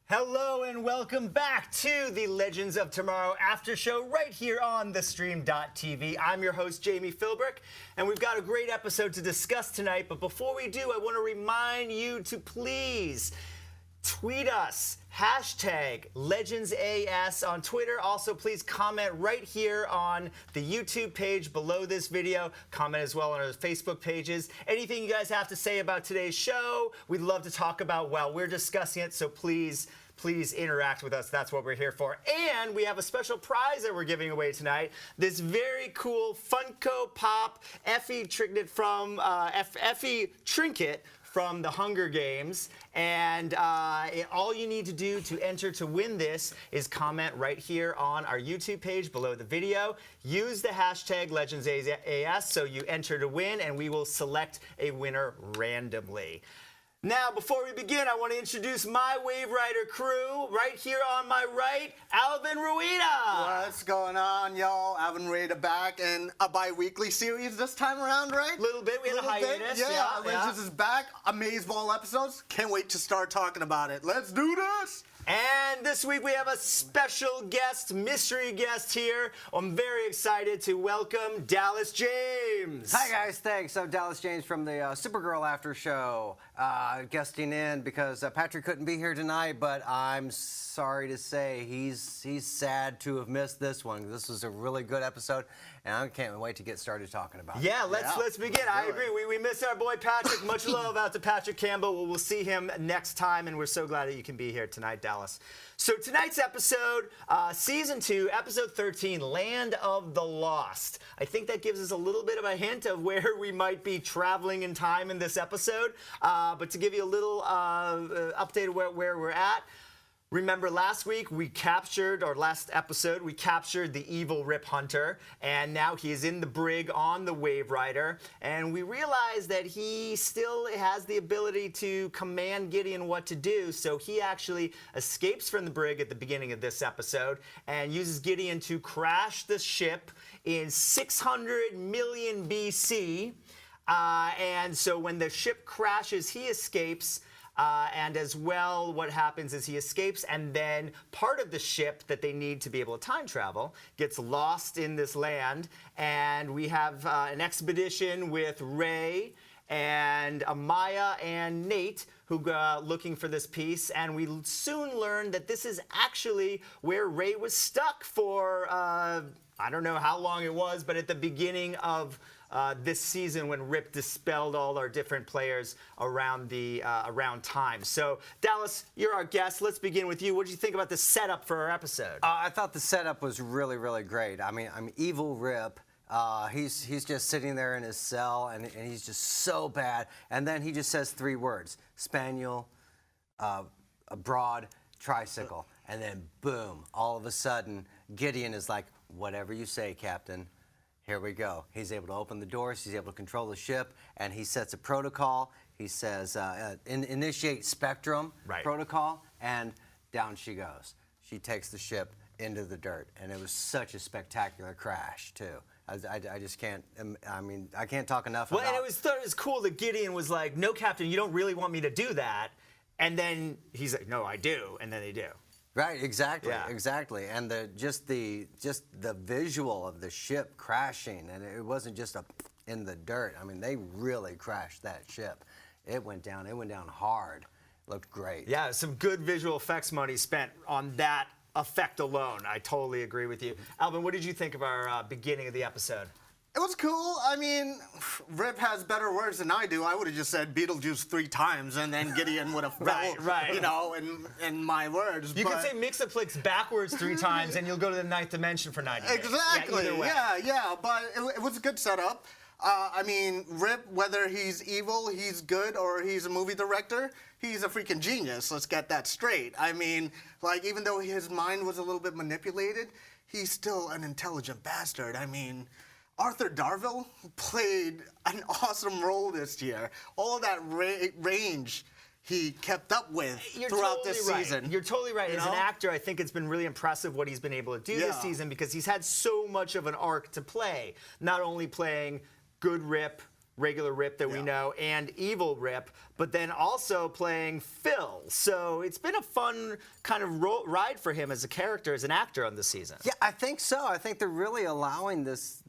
Hello and welcome back to the Legends of Tomorrow after show right here on thestream.tv. I'm your host, Jamie Philbrick, and we've got a great episode to discuss tonight. But before we do, I want to remind you to please tweet us, #LegendsAS on Twitter. Also, please comment right here on the YouTube page below this video. Comment as well on our Facebook pages. Anything you guys have to say about today's show, we'd love to talk about while we're discussing it, so please interact with us. That's what we're here for. And we have a special prize that we're giving away tonight. This very cool Funko Pop Effie trinket from from the Hunger Games. And all you need to do to enter to win this is comment right here on our YouTube page below the video. Use the #LegendsAS so you enter to win, and we will select a winner randomly. Now, before we begin, I want to introduce my Waverider crew. Right here on my right, Alvin Rueda. What's going on, y'all? Alvin Rueda back in a bi-weekly series this time around, right? A little bit. We had a hiatus. Yeah, Legends is back. Amazeball episodes. Can't wait to start talking about it. Let's do this! And this week we have a special guest, mystery guest here. I'm very excited to welcome Dallas James. Hi guys, thanks. I'm Dallas James from the Supergirl After Show, guesting in because Patrick couldn't be here tonight, but I'm sorry to say he's sad to have missed this one. This was a really good episode, and I can't wait to get started talking about it. Yeah, let's begin. I agree. We miss our boy Patrick. Much love out to Patrick Campbell. We'll see him next time, and we're so glad that you can be here tonight, Dallas. So tonight's episode, Season 2, Episode 13, Land of the Lost. I think that gives us a little bit of a hint of where we might be traveling in time in this episode. But to give you a little update of where we're at, remember last week last episode, we captured the evil Rip Hunter, and now he is in the brig on the Waverider, and we realize that he still has the ability to command Gideon what to do, so he actually escapes from the brig at the beginning of this episode and uses Gideon to crash the ship in 600 million BC, and so when the ship crashes, he escapes. And as well, what happens is he escapes, and then part of the ship that they need to be able to time travel gets lost in this land, and we have an expedition with Ray and Amaya and Nate who go looking for this piece, and we soon learn that this is actually where Ray was stuck for, I don't know how long it was, but at the beginning of this season when Rip dispelled all our different players around time. So, Dallas, you're our guest. Let's begin with you. What did you think about the setup for our episode? I thought the setup was really, really great. I mean, evil Rip. He's just sitting there in his cell, and he's just so bad. And then he just says 3 words: Spaniel, abroad, tricycle. And then, boom, all of a sudden, Gideon is like, whatever you say, Captain. Here we go. He's able to open the doors. He's able to control the ship, and he sets a protocol. He says, initiate spectrum protocol, and down she goes. She takes the ship into the dirt, and it was such a spectacular crash, too. I just can't, I mean, I can't talk enough about it. Well, and it was cool that Gideon was like, no, Captain, you don't really want me to do that. And then he's like, no, I do. And then they do. Right, exactly, Yeah. exactly, and just the visual of the ship crashing, and it wasn't just in the dirt. I mean, they really crashed that ship. It went down hard. Looked great. Yeah, some good visual effects money spent on that effect alone. I totally agree with you. Alvin, what did you think of our beginning of the episode? It was cool. I mean, Rip has better words than I do. I would have just said Beetlejuice 3 times, and then Gideon would have fell, you know, in my words. You could say Mixaplex backwards 3 times, and you'll go to the 9th dimension for 90 days. Exactly. Yeah, either way. Yeah, but it was a good setup. I mean, Rip, whether he's evil, he's good, or he's a movie director, he's a freaking genius. Let's get that straight. I mean, like, even though his mind was a little bit manipulated, he's still an intelligent bastard. I mean, Arthur Darvill played an awesome role this year. All that range he kept up with throughout this season. You're totally right. As an actor, I think it's been really impressive what he's been able to do this season, because he's had so much of an arc to play. Not only playing good Rip, regular Rip that we know and evil Rip, but then also playing Phil. So it's been a fun kind of ride for him as a character, as an actor on this season. Yeah, I think so. I think they're really allowing this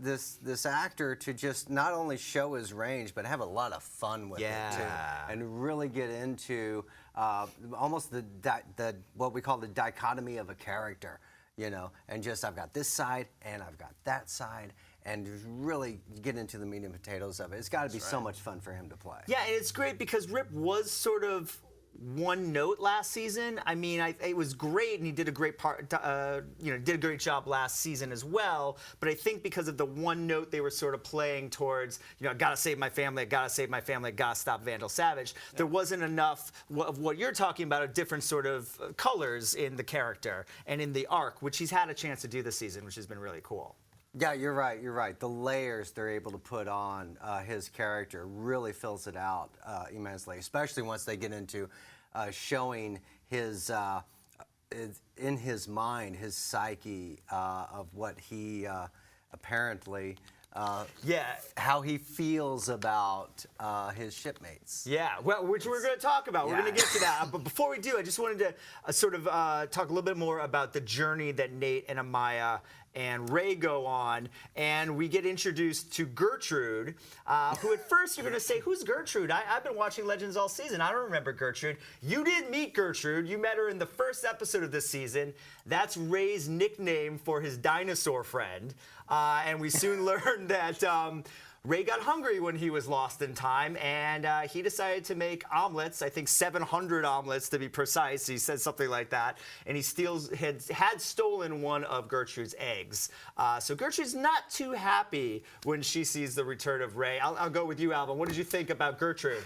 actor to just not only show his range, but have a lot of fun with it too, and really get into almost the what we call the dichotomy of a character, you know, and just I've got this side and I've got that side, and just really get into the meat and potatoes of it. It's got to be so much fun for him to play. Yeah, and it's great because Rip was sort of one note last season. I mean, it was great, and he did a great part. You know, did a great job last season as well. But I think because of the one note they were sort of playing towards, you know, I gotta save my family, I gotta save my family, I gotta stop Vandal Savage. There wasn't enough of what you're talking about, of different sort of colors in the character and in the arc, which he's had a chance to do this season, which has been really cool. Yeah, you're right. You're right. The layers they're able to put on his character really fills it out immensely, especially once they get into showing his, in his mind, his psyche of what he apparently, how he feels about his shipmates. Yeah, well, which we're going to talk about. We're going to get to that. But before we do, I just wanted to sort of talk a little bit more about the journey that Nate and Amaya and Ray go on, and we get introduced to Gertrude, who at first you're going to say, who's Gertrude? I've been watching Legends all season. I don't remember Gertrude. You did meet Gertrude. You met her in the first episode of this season. That's Ray's nickname for his dinosaur friend. And we soon learned that Ray got hungry when he was lost in time, and he decided to make omelets, I think 700 omelets to be precise. He said something like that, and he had stolen one of Gertrude's eggs. So Gertrude's not too happy when she sees the return of Ray. I'll go with you, Alvin. What did you think about Gertrude?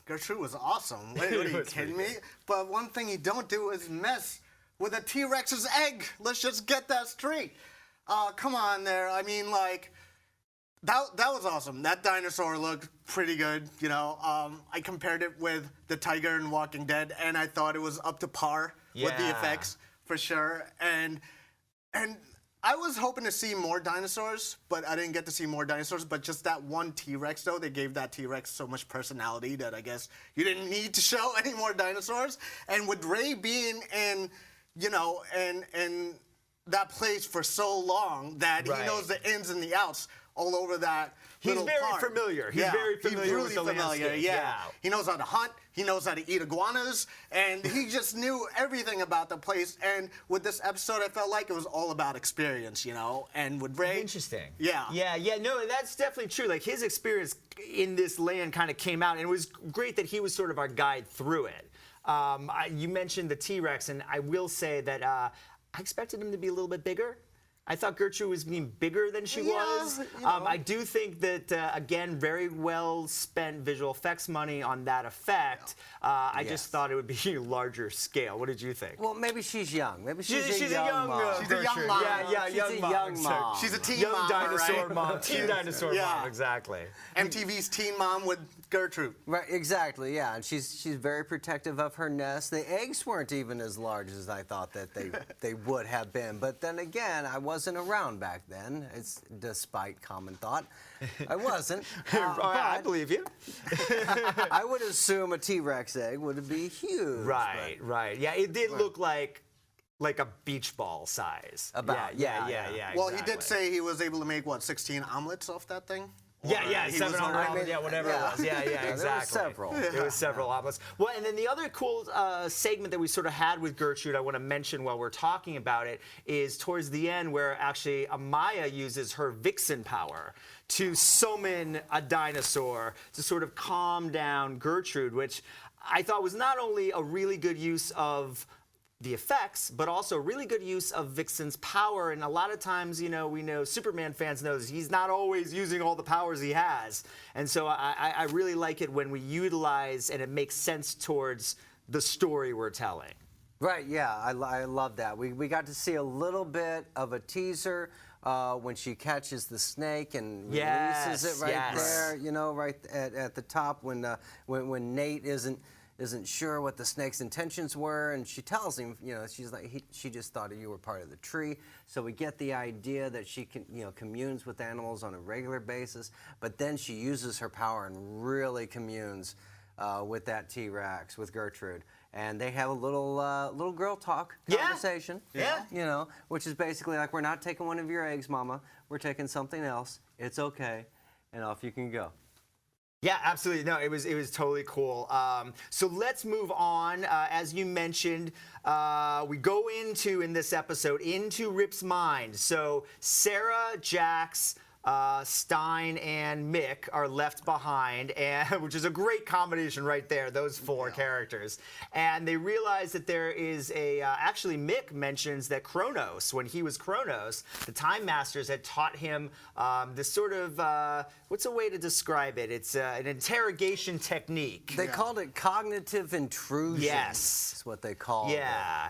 Gertrude was awesome. What are you kidding me? But one thing you don't do is mess with a T-Rex's egg. Let's just get that straight. Come on there. I mean, like, that was awesome. That dinosaur looked pretty good, you know. I compared it with the tiger in Walking Dead, and I thought it was up to par with the effects, for sure. And I was hoping to see more dinosaurs, but I didn't get to see more dinosaurs. But just that one T-Rex, though, they gave that T-Rex so much personality that I guess you didn't need to show any more dinosaurs. And with Ray being in, you know, and that place for so long that he knows the ins and the outs all over that little He's very park. familiar. He's very familiar with the landscape. Yeah. He knows how to hunt. He knows how to eat iguanas. And he just knew everything about the place. And with this episode, I felt like it was all about experience, you know? And with Ray... Interesting. Yeah. Yeah, no, that's definitely true. Like, his experience in this land kind of came out, and it was great that he was sort of our guide through it. You mentioned the T-Rex, and I will say that I expected him to be a little bit bigger. I thought Gertrude was being bigger than she was. You know. I do think that, again, very well spent visual effects money on that effect. I just thought it would be larger scale. What did you think? Well, maybe she's young. Maybe she's a young mom. She's a young mom. Yeah, She's young a mom. young mom. She's a teen Young mom, dinosaur right? mom. Teen dinosaur mom, exactly. MTV's Teen Mom with Gertrude. Right, exactly, yeah. And she's very protective of her nest. The eggs weren't even as large as I thought that they would have been. But then again, I wasn't around back then. It's despite common thought. I wasn't. I believe you. I would assume a T-Rex egg would be huge. Right. Yeah, it did look like a beach ball size. Yeah. Well, he did say he was able to make, what, 16 omelets off that thing? Yeah, 700 omelets, whatever it was. Yeah, exactly. There were several. There was several omelets. Well, and then the other cool segment that we sort of had with Gertrude, I want to mention while we're talking about it, is towards the end where actually Amaya uses her vixen power to summon a dinosaur to sort of calm down Gertrude, which I thought was not only a really good use of the effects, but also really good use of Vixen's power. And a lot of times, you know, we know Superman fans know he's not always using all the powers he has. And so I really like it when we utilize and it makes sense towards the story we're telling. Right, yeah, I love that. We got to see a little bit of a teaser when she catches the snake and releases it right there, you know, right at the top when Nate isn't isn't sure what the snake's intentions were, and she tells him, she's like, she just thought you were part of the tree. So we get the idea that she can, communes with animals on a regular basis, but then she uses her power and really communes with that T-Rex, with Gertrude. And they have a little girl talk conversation. Yeah. Which is basically like, we're not taking one of your eggs, Mama. We're taking something else. It's okay. And off you can go. Yeah, absolutely. No, it was totally cool. So let's move on. As you mentioned, we go in this episode, into Rip's mind. So Sarah, Jax, Stein, and Mick are left behind, which is a great combination right there, those four characters. And they realize that there is actually Mick mentions that Kronos, when he was Kronos, the Time Masters had taught him this sort of, what's a way to describe it? It's an interrogation technique. They called it cognitive intrusion. Yes. That's what they called it.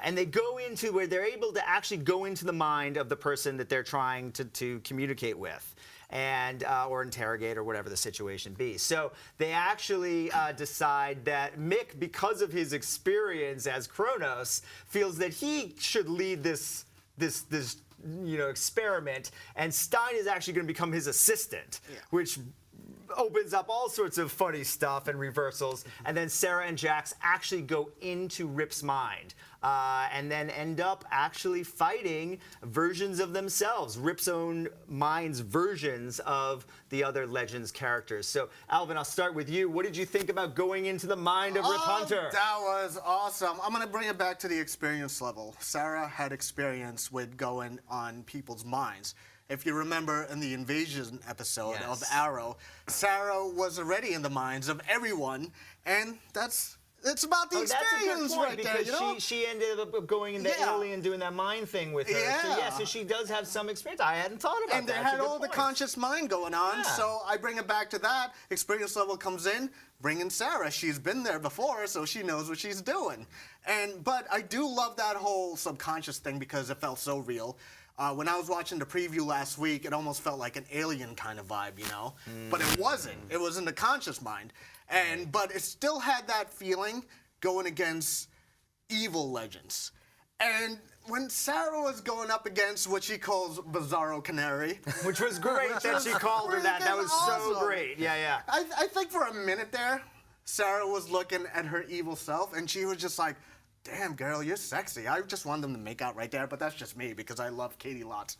And they go into where they're able to actually go into the mind of the person that they're trying to communicate with, and or interrogate, or whatever the situation be. So they actually decide that Mick, because of his experience as Kronos, feels that he should lead this experiment, and Stein is actually going to become his assistant, which opens up all sorts of funny stuff and reversals. And then Sarah and Jax actually go into Rip's mind, and then end up actually fighting versions of themselves, Rip's own mind's versions of the other Legends characters. So, Alvin, I'll start with you. What did you think about going into the mind of Rip Hunter? That was awesome. I'm going to bring it back to the experience level. Sarah had experience with going on people's minds. If you remember in the invasion episode of Arrow, Sarah was already in the minds of everyone, and it's about the experience right there, because she ended up going into Italy and doing that mind thing with her. So she does have some experience. I hadn't thought about that. And they had all the conscious mind going on, so I bring it back to that. Experience level comes in, bring in Sarah. She's been there before, so she knows what she's doing. But I do love that whole subconscious thing because it felt so real. When I was watching the preview last week, it almost felt like an alien kind of vibe, But it wasn't. It was in the conscious mind. But it still had that feeling going against evil Legends. And when Sarah was going up against what she calls Bizarro Canary. Which was great that she called her that. That was so great. Yeah. I think for a minute there, Sarah was looking at her evil self, and she was just like, damn, girl, you're sexy. I just want them to make out right there, but that's just me because I love Katie lots.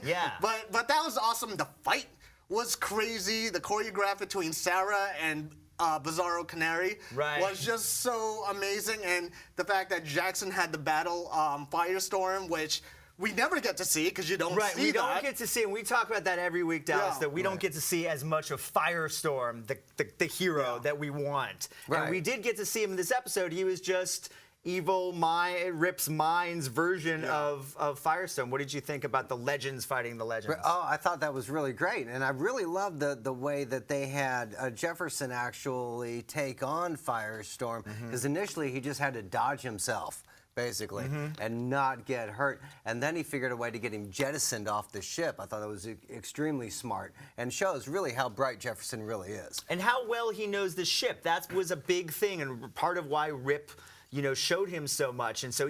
Yeah. But that was awesome. The fight was crazy. The choreograph between Sarah and Bizarro Canary was just so amazing. And the fact that Jackson had the battle Firestorm, which we never get to see because you don't see that. We don't get to see, and we talk about that every week, Dallas, that we don't get to see as much of Firestorm, the hero that we want. And we did get to see him in this episode. He was just evil Rip's mind's version of Firestorm. What did you think about the Legends fighting the Legends? Oh, I thought that was really great, and I really loved the way that they had Jefferson actually take on Firestorm, because initially he just had to dodge himself, basically, and not get hurt. And then he figured a way to get him jettisoned off the ship. I thought that was extremely smart and shows really how bright Jefferson really is. And how well he knows the ship. That was a big thing, and part of why Rip showed him so much. And so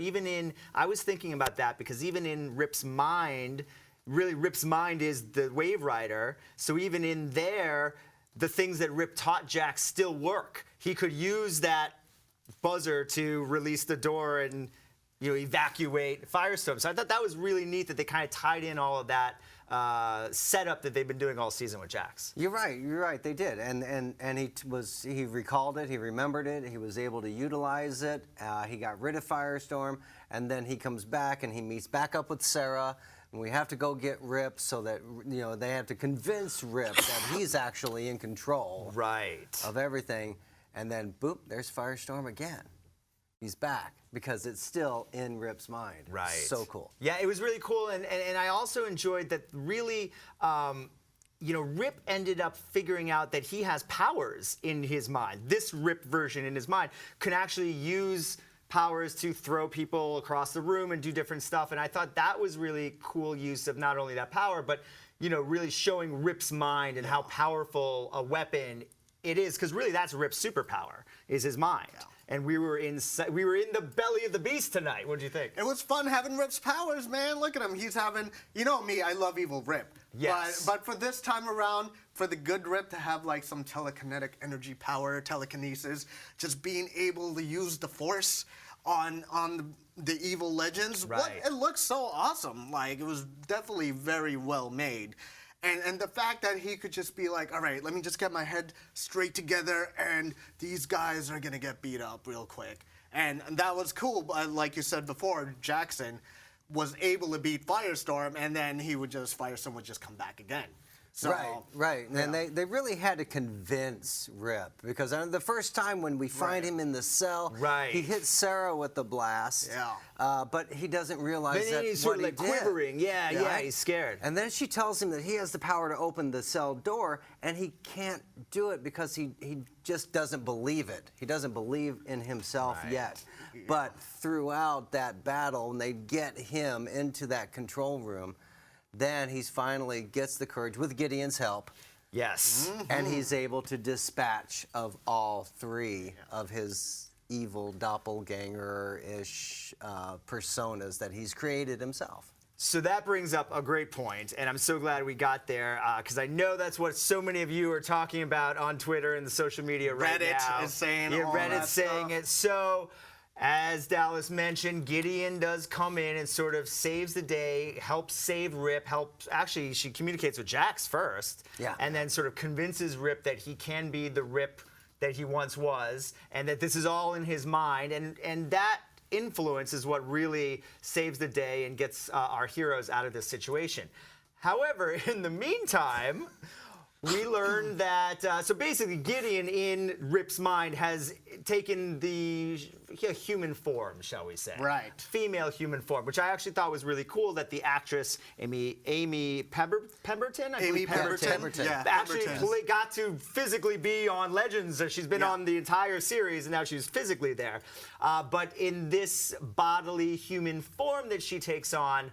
I was thinking about that, because even in Rip's mind, really Rip's mind is the Waverider. So even in there, the things that Rip taught Jax still work. He could use that buzzer to release the door and evacuate Firestorm. So I thought that was really neat that they kind of tied in all of that setup that they've been doing all season with Jax. You're right, they did. And he recalled it, he remembered it, he was able to utilize it, he got rid of Firestorm, and then he comes back and he meets back up with Sarah, and we have to go get Rip so that, they have to convince Rip that he's actually in control of everything, and then boop, there's Firestorm again. He's back because it's still in Rip's mind. Right. So cool. Yeah, it was really cool, and I also enjoyed that really, Rip ended up figuring out that he has powers in his mind. This Rip version in his mind can actually use powers to throw people across the room and do different stuff, and I thought that was really cool use of not only that power, but, really showing Rip's mind and how powerful a weapon it is, because really that's Rip's superpower, is his mind. and we were in the belly of the beast tonight. What did you think? It was fun having Rip's powers, man. Look at him. He's having, you know me, I love evil Rip. Yes. But for this time around, for the good Rip to have like some telekinetic energy power, telekinesis, just being able to use the Force on the evil legends, Right. it looks so awesome. Like, it was definitely very well made. And the fact that he could just be like, all right, let me just get my head straight together, and these guys are going to get beat up real quick. And that was cool. But like you said before, Jackson was able to beat Firestorm, and then Firestorm would just come back again. So, Right. yeah. And they really had to convince Rip, because the first time when we find him in the cell, Right. he hits Sarah with the blast. Yeah. But he doesn't realize Then that he's sort of what like he did. quivering. Yeah, he's scared. And then she tells him that he has the power to open the cell door, and he can't do it because he just doesn't believe it. He doesn't believe in himself yet. But throughout that battle, when they get him into that control room, then he's finally gets the courage with Gideon's help. Yes. And he's able to dispatch of all three of his evil doppelganger-ish personas that he's created himself. So that brings up a great point, and I'm so glad we got there, because I know that's what so many of you are talking about on Twitter and the social media right now. Reddit is saying all Reddit's that saying stuff. it. So, as Dallas mentioned, Gideon does come in and sort of saves the day, helps save Rip, actually, she communicates with Jax first, and then sort of convinces Rip that he can be the Rip that he once was, and that this is all in his mind, and that influence is what really saves the day and gets our heroes out of this situation. However, in the meantime, we learn that, so basically Gideon in Rip's mind has taken the human form, shall we say. Right. Female human form, which I actually thought was really cool that the actress Amy Pemberton? Amy Pemberton. Yeah, actually Pemberton. got to physically be on Legends. She's been on the entire series, and now she's physically there. But in this bodily human form that she takes on,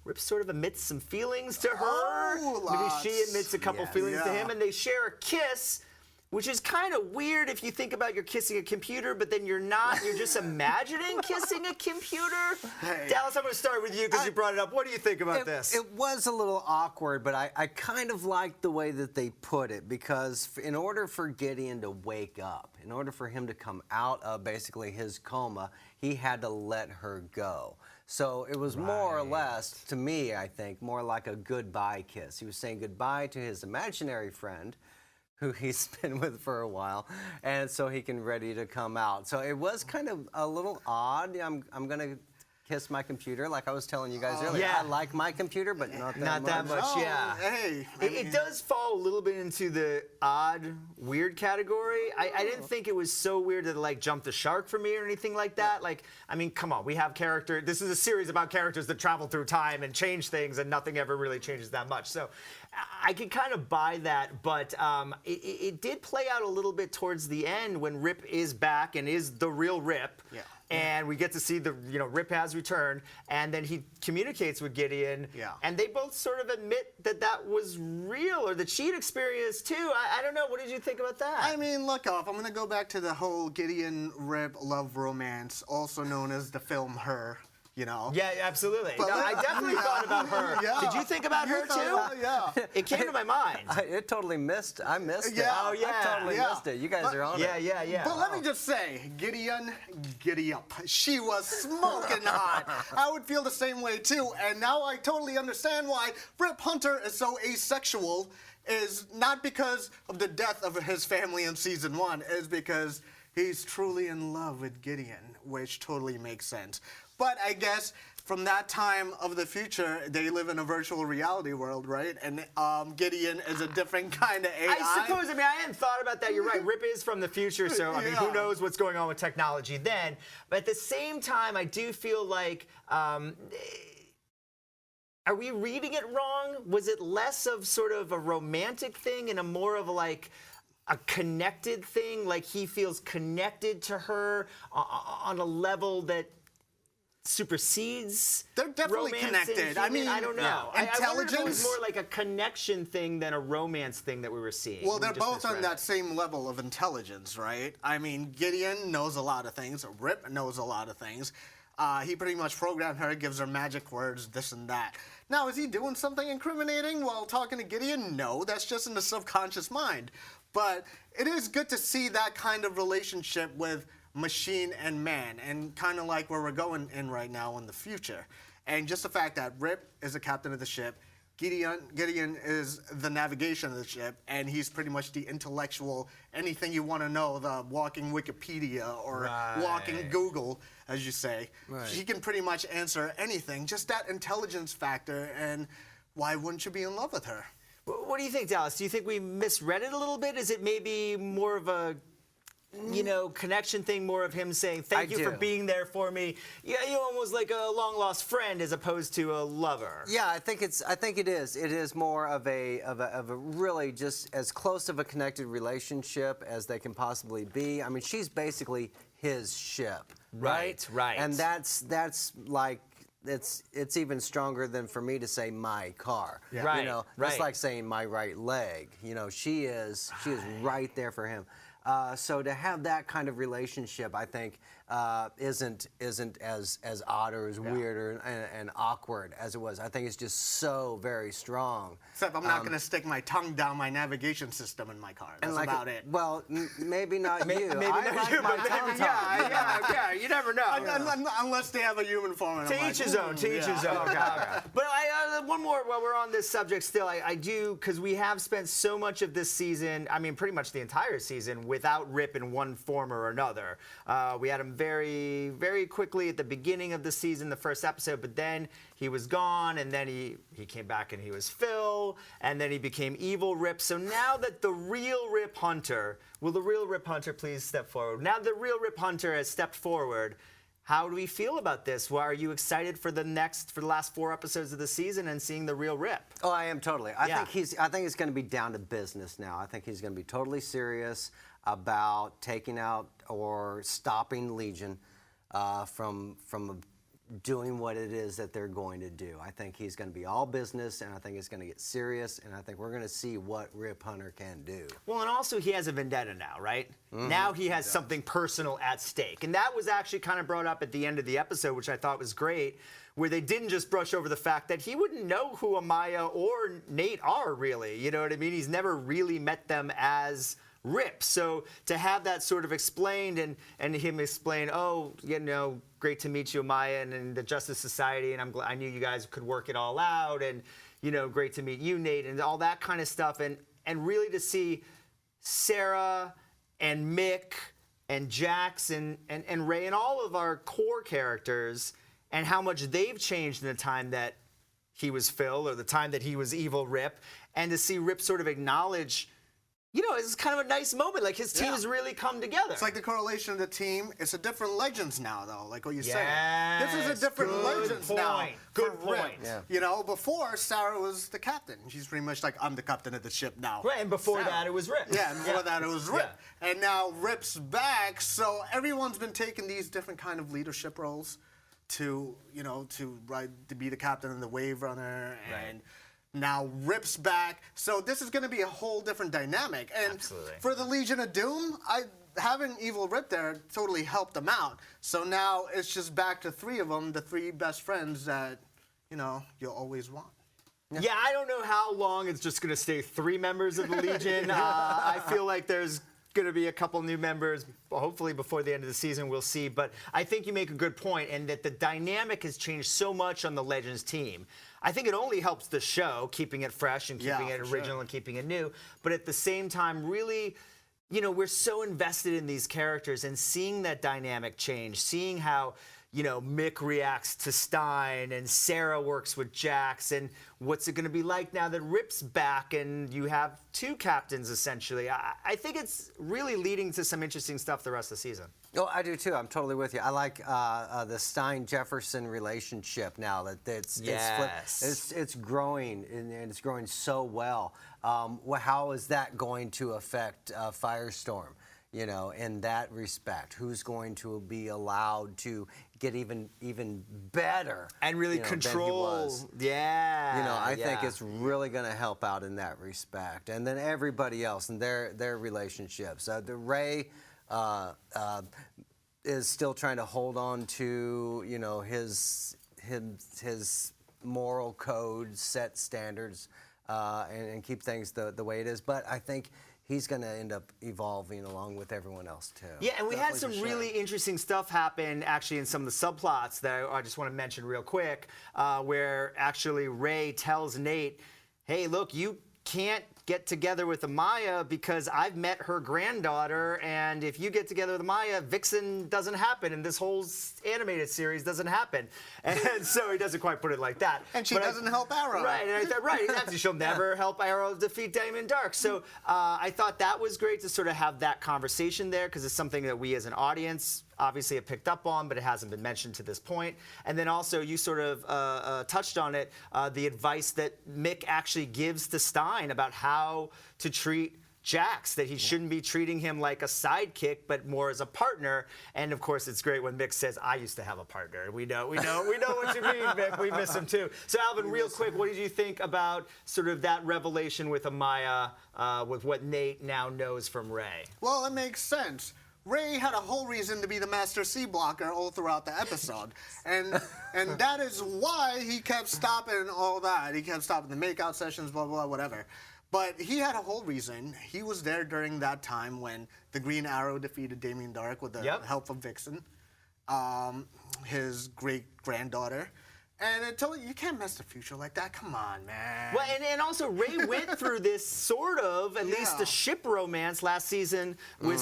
Rip sort of admits some feelings to her. Oh, Maybe lots. she admits a couple feelings to Yeah. him, and they share a kiss, which is kind of weird if you think about you're kissing a computer, but then you're not. You're just imagining kissing a computer. Hey. Dallas, I'm going to start with you because you brought it up. What do you think about this? It was a little awkward, but I kind of liked the way that they put it, because in order for Gideon to wake up, in order for him to come out of basically his coma, he had to let her go. So it was more or less, to me, I think, more like a goodbye kiss. He was saying goodbye to his imaginary friend, who he's been with for a while, and so he can ready to come out. So it was kind of a little odd. I'm gonna kiss my computer, like I was telling you guys earlier. yeah. I like my computer, but not that much. Oh, yeah. Hey. It does fall a little bit into the odd, weird category. I didn't think it was so weird that it like jumped the shark for me or anything like that. Like, I mean, come on, we have this is a series about characters that travel through time and change things, and nothing ever really changes that much. So I could kind of buy that, but it did play out a little bit towards the end when Rip is back and is the real Rip. Yeah. And we get to see Rip has returned, and then he communicates with Gideon, and they both sort of admit that that was real, or that she'd experienced too. I don't know. What did you think about that? I mean, look off. I'm going to go back to the whole Gideon Rip love romance, also known as the film Her. You know? Yeah, absolutely. But No, I definitely thought about her. Yeah. Did you think about her too? Yeah. It came to my mind. I totally missed. I missed it. Yeah. Oh, yeah. I totally Yeah. missed it. You guys are on it. Yeah. But let me just say, Gideon, giddy up. She was smoking hot. I would feel the same way too. And now I totally understand why Rip Hunter is so asexual. Is not because of the death of his family in season 1. Is because he's truly in love with Gideon, which totally makes sense. But I guess from that time of the future, they live in a virtual reality world, right? And Gideon is a different kind of AI. I suppose, I hadn't thought about that. You're right. Rip is from the future, so, who Yeah. knows what's going on with technology then. But at the same time, I do feel like, are we reading it wrong? Was it less of sort of a romantic thing and a more of like a connected thing? Like he feels connected to her on a level that supersedes They're definitely romance connected. and I human? mean, I don't know. I wondered if it was intelligence- more like a connection thing than a romance thing that we were seeing. Well, We they're just both on misread that it. same level of intelligence, right? I mean, Gideon knows a lot of things. Rip knows a lot of things. He pretty much programmed her, gives her magic words, this and that. Now, is he doing something incriminating while talking to Gideon? No, that's just in the subconscious mind. But it is good to see that kind of relationship with machine and man, and kind of like where we're going in right now in the future. And just the fact that Rip is the captain of the ship, Gideon is the navigation of the ship, and he's pretty much the intellectual, anything you want to know, the walking Wikipedia or walking Google, as you say. Right. He can pretty much answer anything, just that intelligence factor, and why wouldn't you be in love with her? What do you think, Dallas? Do you think we misread it a little bit? Is it maybe more of a connection thing, more of him saying, thank you for do. being there for me. Yeah, almost like a long lost friend as opposed to a lover. Yeah, I think it is. It is more of a really just as close of a connected relationship as they can possibly be. I mean, she's basically his ship, right? Right. And that's like it's even stronger than for me to say my car. Yeah. Right, You know, right. that's like saying my right leg. You know, she is right there for him. So to have that kind of relationship, I think, isn't as odd or as weird or, and awkward as it was. I think it's just so very strong. Except I'm not going to stick my tongue down my navigation system in my car. That's like about it. Well, maybe not you. Maybe I not like you, my but tongue maybe, tongue. yeah. You never know. Unless they have a human form. And I'm To like, each his own. To each his own. yeah. But one more while we're on this subject still. I do, because we have spent so much of this season, I mean, pretty much the entire season, without Rip in one form or another. We had him very, very quickly at the beginning of the season, the first episode, but then he was gone, and then he came back and he was Phil, and then he became evil Rip. So now that the real Rip Hunter, will the real Rip Hunter please step forward? Now the real Rip Hunter has stepped forward. How do we feel about this? Well, are you excited for the last 4 episodes of the season and seeing the real Rip? Oh, I am totally. I Yeah. think it's going to be down to business now. I think he's going to be totally serious about taking out or stopping Legion from doing what it is that they're going to do. I think he's going to be all business, and I think it's going to get serious, and I think we're going to see what Rip Hunter can do. Well, and also he has a vendetta now, right? Now he has something personal at stake. And that was actually kind of brought up at the end of the episode, which I thought was great, where they didn't just brush over the fact that he wouldn't know who Amaya or Nate are, really. You know what I mean? He's never really met them as Rip. So to have that sort of explained and him explain, oh, great to meet you, Amaya, and the Justice Society, and I knew you guys could work it all out, and great to meet you, Nate, and all that kind of stuff, and really to see Sarah and Mick and Jax and Ray and all of our core characters and how much they've changed in the time that he was Phil or the time that he was evil Rip, and to see Rip sort of acknowledge, it's kind of a nice moment. Like his team has really come together. It's like the correlation of the team. It's a different Legends now, though, like what you said. Yes, This is a different good Legends point. now. Good for Rip. point. Yeah. Before, Sarah was the captain. She's pretty much like, I'm the captain of the ship now. Right, and before Sarah. that it was Rip. Yeah, and before that it was Rip. Yeah. And now Rip's back, so everyone's been taking these different kind of leadership roles to be the captain of the Waverider, and now Rip's back. So this is going to be a whole different dynamic. And Absolutely. for the Legion of Doom, having evil Rip there totally helped them out. So now it's just back to 3 of them, the 3 best friends that you'll always want. Yeah, I don't know how long it's just going to stay 3 members of the Legion. I feel like there's going to be a couple new members, hopefully before the end of the season, we'll see. But I think you make a good point, and that the dynamic has changed so much on the Legends team. I think it only helps the show, keeping it fresh and keeping it for original sure. and keeping it new. But at the same time, really, we're so invested in these characters and seeing that dynamic change, seeing how Mick reacts to Stein and Sarah works with Jax, and what's it going to be like now that Rip's back and you have 2 captains essentially. I think it's really leading to some interesting stuff the rest of the season. Oh, I do too. I'm totally with you. I like the Stein-Jefferson relationship now. It's growing and it's growing so well. How is that going to affect Firestorm? in that respect. Who's going to be allowed to get even better And really than he control. was. Yeah. I think it's really going to help out in that respect. And then everybody else and their relationships. The Ray is still trying to hold on to, his moral code, set standards, and keep things the way it is. But I think he's going to end up evolving along with everyone else too. Yeah, and we had some Definitely for really interesting stuff happen actually in some of the subplots that I just want to mention real quick, where actually Ray tells Nate, hey, look, you can't get together with Amaya because I've met her granddaughter, and if you get together with Amaya, Vixen doesn't happen, and this whole animated series doesn't happen. And so he doesn't quite put it like that. And she doesn't help Arrow. Right, and I thought, right, exactly. She'll never help Arrow defeat Damon Dark. So I thought that was great to sort of have that conversation there, because it's something that we as an audience obviously have picked up on, but it hasn't been mentioned to this point. And then also you sort of touched on it, the advice that Mick actually gives to Stein about how to treat Jax, that he shouldn't be treating him like a sidekick, but more as a partner. And of course, it's great when Mick says, "I used to have a partner." We know what you mean, Mick. We miss him too. So, Alvin, real quick, what did you think about sort of that revelation with Amaya, with what Nate now knows from Ray? Well, it makes sense. Ray had a whole reason to be the Master C blocker all throughout the episode. And that is why he kept stopping all that. He kept stopping the makeout sessions, blah, blah, whatever. But he had a whole reason. He was there during that time when the Green Arrow defeated Damien Dark with the help of Vixen, his great-granddaughter. And it told you can't mess the future like that. Come on, man. Well, and also Ray went through this sort of, at least the ship romance last season with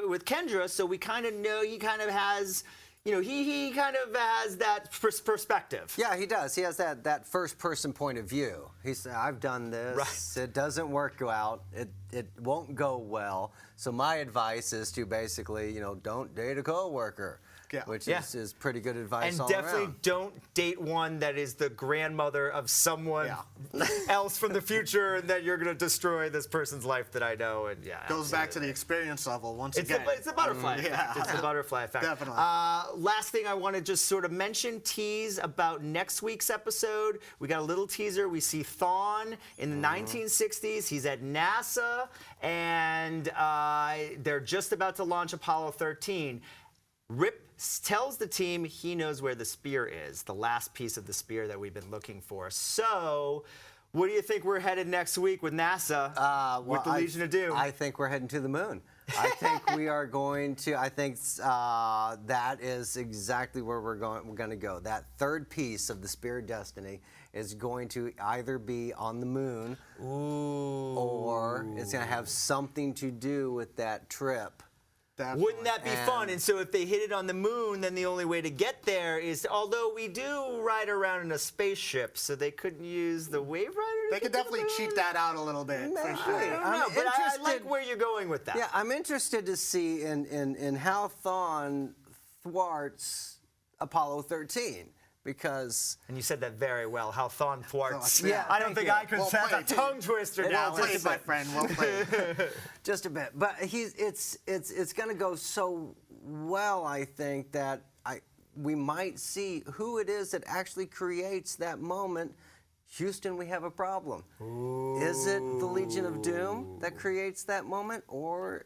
with Kendra, so we kind of know he kind of has, he kind of has that perspective. Yeah, he does. He has that first-person point of view. He said, I've done this. Right. It doesn't work out. It won't go well. So my advice is to basically, don't date a coworker. Yeah. Which is pretty good advice And all definitely around. don't date one that is the grandmother of someone else from the future, and that you're going to destroy this person's life that I know. And Goes back to the experience level once it's again. it's a butterfly effect. It's the butterfly effect. Definitely. Last thing I want to just sort of mention, tease about next week's episode. We got a little teaser. We see Thawne in the 1960s. He's at NASA, and they're just about to launch Apollo 13. Rip tells the team he knows where the spear is, the last piece of the spear that we've been looking for. So, what do you think we're headed next week with NASA, with the Legion of Doom? I think we're heading to the moon. I think we are going to. I think that is exactly where we're going. We're going to go. That third piece of the Spear of Destiny is going to either be on the moon, or it's going to have something to do with that trip. Definitely. Wouldn't that be fun? And so if they hit it on the moon, then the only way to get there is, although we do ride around in a spaceship, so they couldn't use the Waverider. They could definitely cheat that out a little bit, for I sure. don't know, but I like where you're going with that. Yeah, I'm interested to see in how Thawne thwarts Apollo 13. Because And you said that very well, how Thawne thwarts. Yeah, I don't think I could say a tongue twister now. Well played, my friend. Well played. just a bit, but it's going to go so well. I think that we might see who it is that actually creates that moment. Houston, we have a problem. Is it the Legion of Doom that creates that moment, or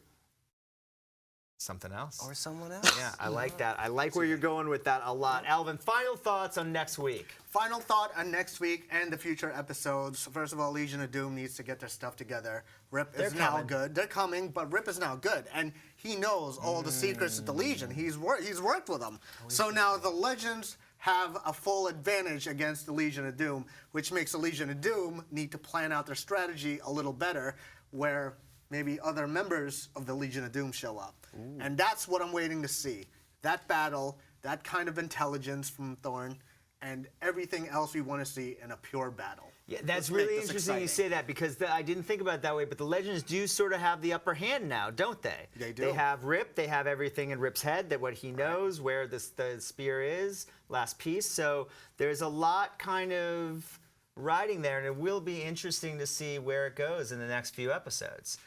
Something else. or someone else? Yeah, I like that. I like where you're going with that a lot. Alvin, final thoughts on next week. Final thought on next week and the future episodes. First of all, Legion of Doom needs to get their stuff together. Rip is now good. They're coming, but Rip is now good. And he knows all the secrets of the Legion. He's worked with them. So now the Legends have a full advantage against the Legion of Doom, which makes the Legion of Doom need to plan out their strategy a little better, where maybe other members of the Legion of Doom show up. And that's what I'm waiting to see. That battle, that kind of intelligence from Thorne, and everything else we want to see in a pure battle. Yeah, that's Let's make really this interesting you exciting. say that, because I didn't think about it that way, but the Legends do sort of have the upper hand now, don't they? They do. They have Rip, they have everything in Rip's head, that what he knows, where the spear is, last piece. So there's a lot kind of riding there, and it will be interesting to see where it goes in the next few episodes.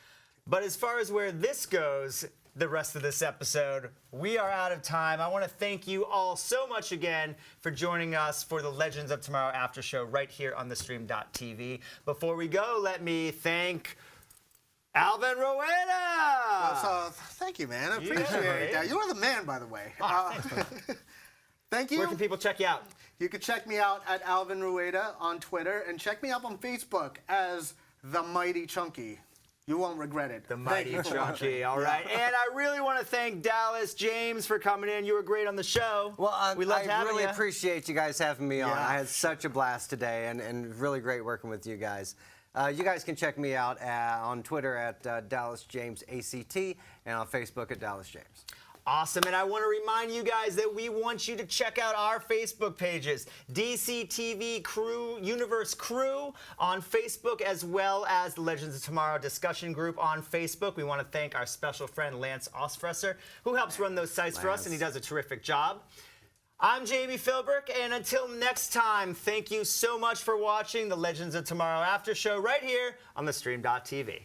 But as far as where this goes, the rest of this episode, we are out of time. I want to thank you all so much again for joining us for the Legends of Tomorrow after show right here on the stream.tv. Before we go, let me thank Alvin Rueda. So, thank you, man. I Yeah, appreciate right? that. You are the man, by the way. Thank you. Where can people check you out? You can check me out at Alvin Rueda on Twitter, and check me out on Facebook as The Mighty Chunky. You won't regret it. The Mighty Thank you for Chunky, watching. all right. And I really want to thank Dallas James for coming in. You were great on the show. Well, we loved I having really you. appreciate you guys having me on. Yeah. I had such a blast today, and really great working with you guys. You guys can check me out on Twitter at DallasJamesACT and on Facebook at Dallas James. Awesome, and I want to remind you guys that we want you to check out our Facebook pages, DCTV Crew, Universe Crew on Facebook, as well as the Legends of Tomorrow discussion group on Facebook. We want to thank our special friend Lance Ostfresser, who helps run those sites for us, and he does a terrific job. I'm Jamie Philbrook, and until next time, thank you so much for watching the Legends of Tomorrow after show right here on the stream.tv.